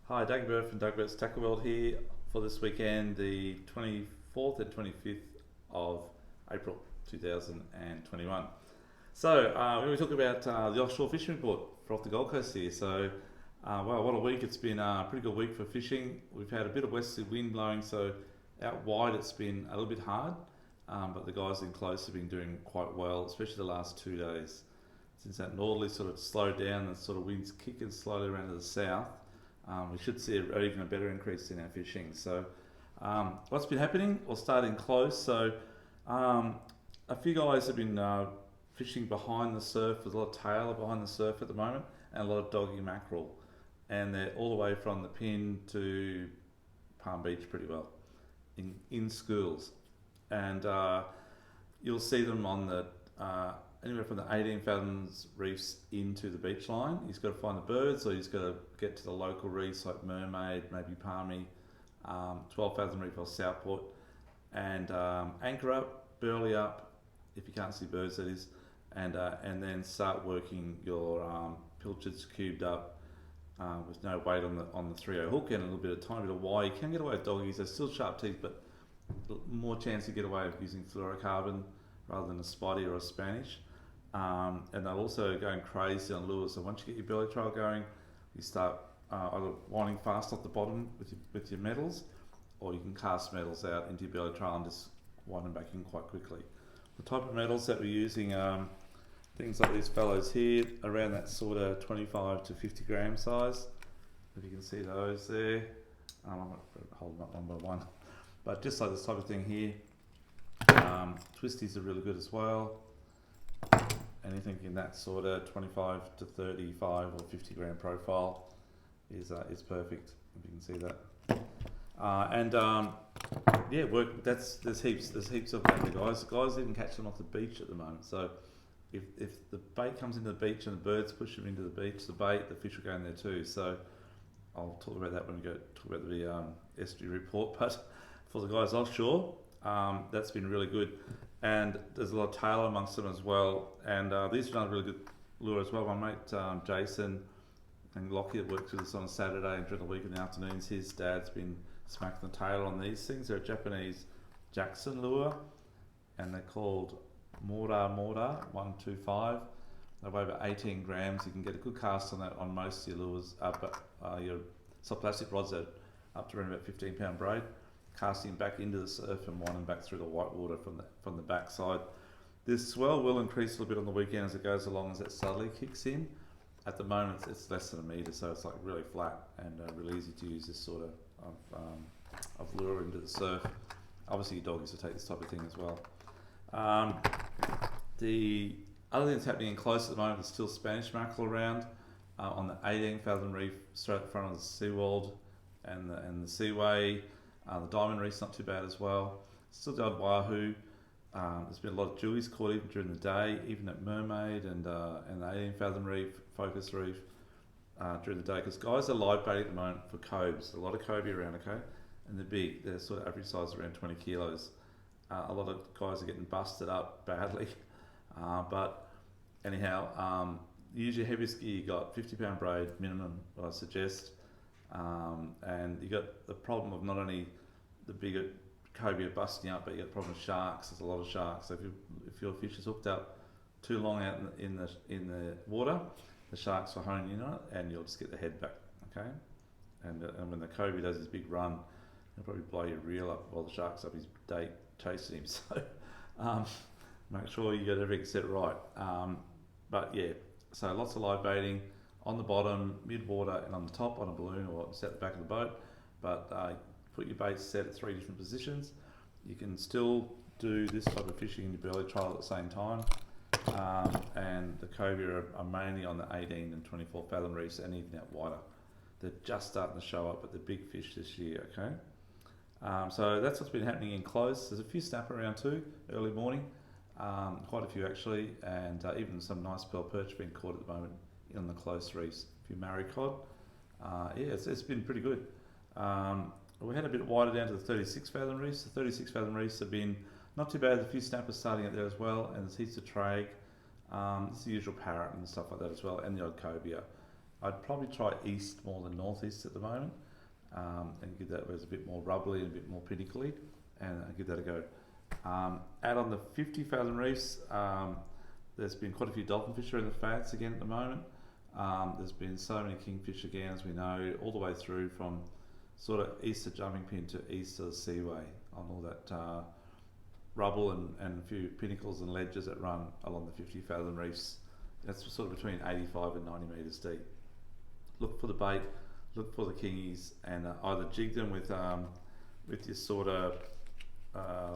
Hi, Doug Bird from Doug Bird's Tackle World here for this weekend, the 24th and 25th of April 2021. When we talk about the offshore fishing report for off the Gold Coast here, wow, what a week. It's been a pretty good week for fishing. We've had a bit of westerly wind blowing, so out wide it's been a little bit hard, but the guys in close have been doing quite well, especially the last 2 days. Since that northerly sort of slowed down and sort of winds kicking slowly around to the south, we should see even a better increase in our fishing. What's been happening? We'll start in close. A few guys have been fishing behind the surf. There's a lot of tailor behind the surf at the moment, and a lot of doggy mackerel. And they're all the way from the Pin to Palm Beach pretty well in schools. And you'll see them on the anywhere from the 18 fathoms reefs into the beach line. He's got to find the birds, or he's got to get to the local reefs like Mermaid, maybe Palmy, 12 fathom reef or Southport, and anchor up, burley up, if you can't see birds that is, and then start working your pilchards cubed up with no weight on the 3/0 hook and a little bit of tiny bit of wire. You can get away with doggies, they're still sharp teeth, but more chance to get away with using fluorocarbon rather than a spotty or a Spanish. And they're also going crazy on lures. So once you get your belly trail going, you start either winding fast off the bottom with your metals, or you can cast metals out into your belly trail and just wind them back in quite quickly. The type of metals that we're using, things like these fellows here, around that sort of 25 to 50 gram size. If you can see those there, I'm not hold them up one by one, but just like this type of thing here. Twisties are really good as well. Anything in that sort of 25 to 35 or 50 gram profile is perfect, if you can see that. Yeah, work. There's heaps of them, guys. The guys even catch them off the beach at the moment. So if the bait comes into the beach and the birds push them into the beach, the fish will go in there too. So I'll talk about that when we go talk about the estuary report. But for the guys offshore, that's been really good. And there's a lot of tailor amongst them as well. And these are another really good lure as well. My mate Jason and Lockie worked with us on a Saturday and during the week in the afternoons. His dad's been smacking the tailor on these things. They're a Japanese Jackson lure, and they're called Mora 125. They weigh about 18 grams. You can get a good cast on that on most of your lures, your soft plastic rods that up to around about 15-pound braid. Casting back into the surf and winding back through the white water from the backside. This swell will increase a little bit on the weekend as it goes along, as that southerly kicks in. At the moment it's less than a metre, so it's like really flat and really easy to use this sort of lure into the surf. Obviously your doggies will take this type of thing as well. The other thing that's happening in close at the moment is still Spanish mackerel around on the 18 fathom reef straight at the front of the seawall and the seaway. The diamond reef's not too bad as well. Still the odd Wahoo. There's been a lot of jewies caught even during the day, even at Mermaid and the 18 fathom reef, Focus reef during the day, because guys are live baiting at the moment for cobes. A lot of cobia around, okay, and they're big. They're sort of average size around 20 kilos. A lot of guys are getting busted up badly, but anyhow, usually heaviest gear you got 50-pound braid minimum, what I suggest. And you got the problem of not only the bigger cobia busting up, but you got the problem of sharks. There's a lot of sharks. So if your fish is hooked up too long out in the water, the sharks will hone in on it, and you'll just get the head back. Okay, and when the cobia does his big run, he'll probably blow your reel up while the shark's up his date chasing him. So make sure you get everything set right. But yeah, so lots of live baiting on the bottom, mid-water, and on the top on a balloon or set at the back of the boat. But put your baits set at 3 different positions. You can still do this type of fishing in your belly trail at the same time. And the cobia are mainly on the 18 and 24 fathom reefs and even out wider. They're just starting to show up at the big fish this year, okay? So that's what's been happening in close. There's a few snapper around too, early morning. Quite a few actually, and even some nice pearl perch being caught at the moment on the close reefs. If you marry cod, yeah, it's been pretty good. We had a bit wider down to the 36 fathom reefs. The 36 fathom reefs have been not too bad. There's a few snappers starting out there as well, and there's heaps of trag. It's the usual parrot and stuff like that as well, and the odd cobia. I'd probably try east more than northeast at the moment, and give that where it's a bit more rubbly and a bit more pinnacly, and give that a go. Out on the 50,000 reefs, there's been quite a few dolphin fish in the flats again at the moment. There's been so many kingfish again, as we know, all the way through from sort of east of Jumping Pin to east of the Seaway on all that rubble and a few pinnacles and ledges that run along the 50,000 reefs. That's sort of between 85 and 90 metres deep. Look for the bait, look for the kingies, and either jig them with your sort of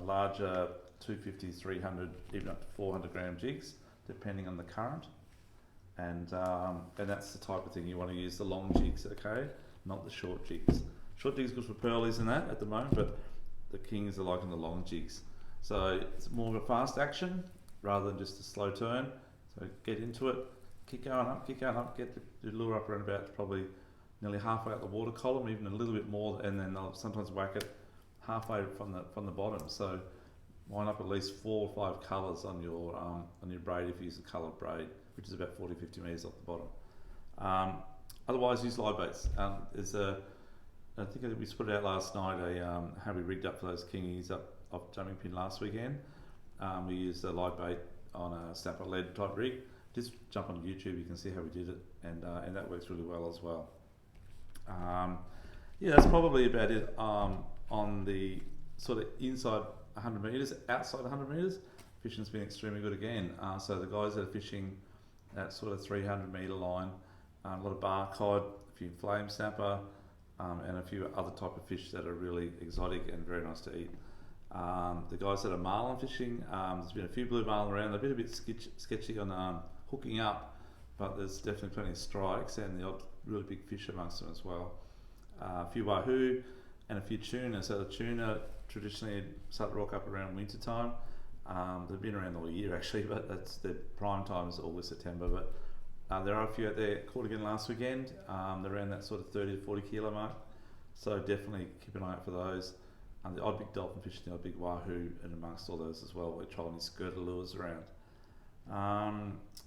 larger 250, 300, even up to 400 gram jigs, depending on the current. And that's the type of thing you want to use, the long jigs, okay, not the short jigs. Short jigs good for pearlies and that at the moment, but the kings are liking the long jigs. So it's more of a fast action rather than just a slow turn. So get into it, keep going up, get the lure up around about probably nearly halfway up the water column, even a little bit more, and then they'll sometimes whack it halfway from the bottom. So line up at least 4 or 5 colours on your braid if you use a coloured braid, which is about 40-50 metres off the bottom. Otherwise, use live baits. I think we put it out last night, how we rigged up for those kingies up off Jumping Pin last weekend. We used a live bait on a snapper lead type rig. Just jump on YouTube, you can see how we did it, and that works really well as well. Yeah, that's probably about it on the sort of inside 100 metres. Outside 100 metres, fishing's been extremely good again. So the guys that are fishing that sort of 300 metre line, a lot of bar cod, a few flame snapper, and a few other type of fish that are really exotic and very nice to eat. The guys that are marlin fishing, there's been a few blue marlin around. They've been a bit sketchy on hooking up, but there's definitely plenty of strikes and the odd really big fish amongst them as well. A few wahoo and a few tuna. So the tuna traditionally start to rock up around winter time. They've been around all year actually, but that's their prime time is August, September. But there are a few out there caught again last weekend. They're around that sort of 30 to 40 kilo mark. So definitely keep an eye out for those. The odd big dolphin fish, the odd big wahoo, and amongst all those as well, we're trying to skirt lures around.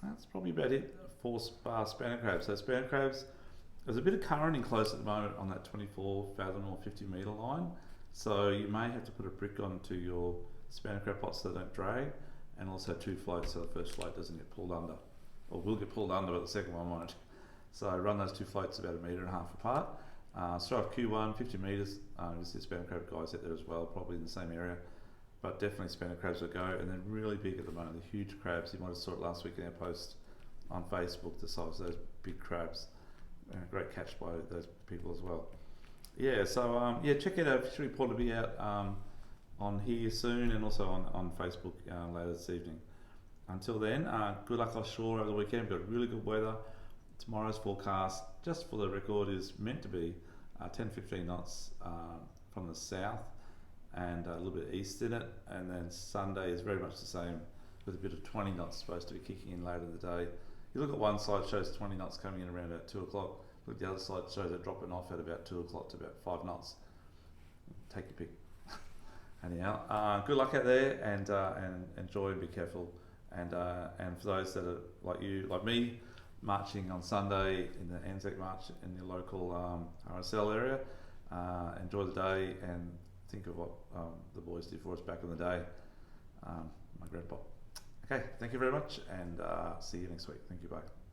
That's probably about it for spanner crabs. So spanner crabs, there's a bit of currenting close at the moment on that 24 fathom or 50 metre line. So you may have to put a brick onto your spanner crab pots so they don't drag, and also 2 floats so the first float doesn't get pulled under, or will get pulled under, but the second one won't. So run those 2 floats about 1.5 metres apart. Start off Q1, 50 metres. There's the spanner crab guys out there as well, probably in the same area. But definitely spanner crabs will go, and they're really big at the moment. They're huge crabs. You might have saw it last week in our post on Facebook, the size of those big crabs. Great catch by those people as well. Yeah, so yeah, check it out. Fishery Report will be out on here soon, and also on Facebook later this evening. Until then, good luck offshore over the weekend. We've got really good weather. Tomorrow's forecast, just for the record, is meant to be 10-15 knots from the south and a little bit east in it, and then Sunday is very much the same with a bit of 20 knots supposed to be kicking in later in the day. You look at one side, shows 20 knots coming in around about 2 o'clock. Look at the other side, shows it dropping off at about 2 o'clock to about 5 knots. Take your pick. Anyhow, good luck out there, and enjoy and be careful. And for those that are like you, like me, marching on Sunday in the Anzac March in your local RSL area, enjoy the day and think of what the boys did for us back in the day. My grandpa. Okay, thank you very much, and see you next week. Thank you, bye.